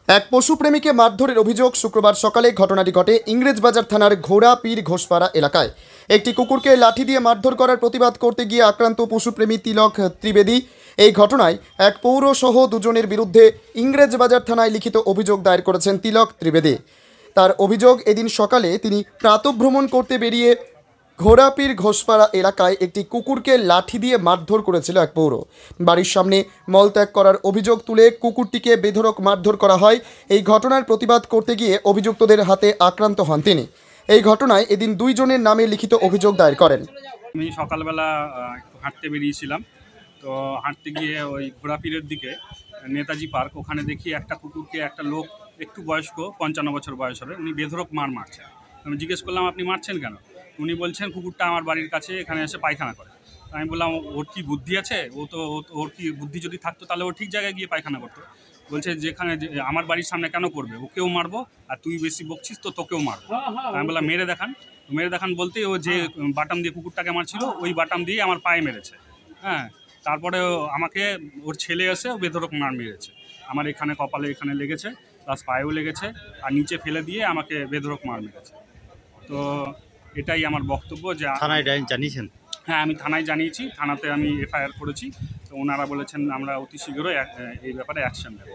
এক পশুপ্রেমীকে মারধরের অভিযোগ শুক্রবার সকালে ঘটনাটি ঘটে ইংরেজবাজার থানার ঘোড়া পীর ঘোষপাড়া এলাকায়। একটি কুকুরকে লাঠি দিয়ে মারধর করার প্রতিবাদ করতে গিয়ে আক্রান্ত পশুপ্রেমী তিলক ত্রিবেদী। এই ঘটনায় এক পৌর সহ দুজনের বিরুদ্ধে ইংরেজবাজার থানায় লিখিত অভিযোগ দায়ের করেছেন তিলক ত্রিবেদী। তার অভিযোগ, এদিন সকালে তিনি প্রাতঃভ্রমণ করতে বেরিয়ে ঘোড়াপীর ঘোষপাড়া এলাকায় একটি কুকুরকে লাঠি দিয়ে মারধর করেছিল এক পৌর। বাড়ির সামনে মলত্যাগ করার অভিযোগ তুলে কুকুরটিকে বেধড়ক মারধর করা হয়। এই ঘটনার প্রতিবাদ করতে গিয়ে অভিযুক্তদের হাতে আক্রান্ত হন তিনি। এই ঘটনায় এদিন দুইজনের নামে লিখিত অভিযোগ দায়ের করেন। আমি সকালবেলা একটু হাঁটতে বেরিয়েছিলাম। তো হাঁটতে গিয়ে ওই ঘোড়াপীরের দিকে নেতাজি পার্ক, ওখানে দেখি একটা কুকুরকে একটা লোক একটু বয়স্ক 55 বছর বয়স হবে, উনি বেধড়ক মারছে। আমি জিজ্ঞেস করলাম, আপনি মারছেন কেন? উনি বলছেন, কুকুরটা আমার বাড়ির কাছে এখানে এসে পায়খানা করে। আমি বললাম, ওর কি বুদ্ধি আছে? ওর কি বুদ্ধি যদি থাকতো তাহলে ও ঠিক জায়গায় গিয়ে পায়খানা করতো। বলছে, যেখানে আমার বাড়ির সামনে কেন করবে? ওকেও মারবো, আর তুই বেশি বকছিস তো তোকেও মারবো। আমি বললাম, মেরে দেখান বলতেই ও যে বাটাম দিয়ে কুকুরটাকে মারছিল ওই বাটাম দিয়ে আমার পায়ে মেরেছে। হ্যাঁ, তারপরে আমাকে ওর ছেলে এসে বেধড়ক মার মেরেছে। আমার এখানে কপালে এখানে লেগেছে, প্লাস পায়েও লেগেছে, আর নিচে ফেলে দিয়ে আমাকে বেধড়ক মার মেরেছে। তো এটাই আমার বক্তব্য। যে থানায় জানিয়েছেন? হ্যাঁ, আমি থানায় জানিয়েছি, থানাতে আমি এফআইআর করেছি। তো ওনারা বলেছেন আমরা অতি শীঘ্রই এই ব্যাপারে অ্যাকশন নেব।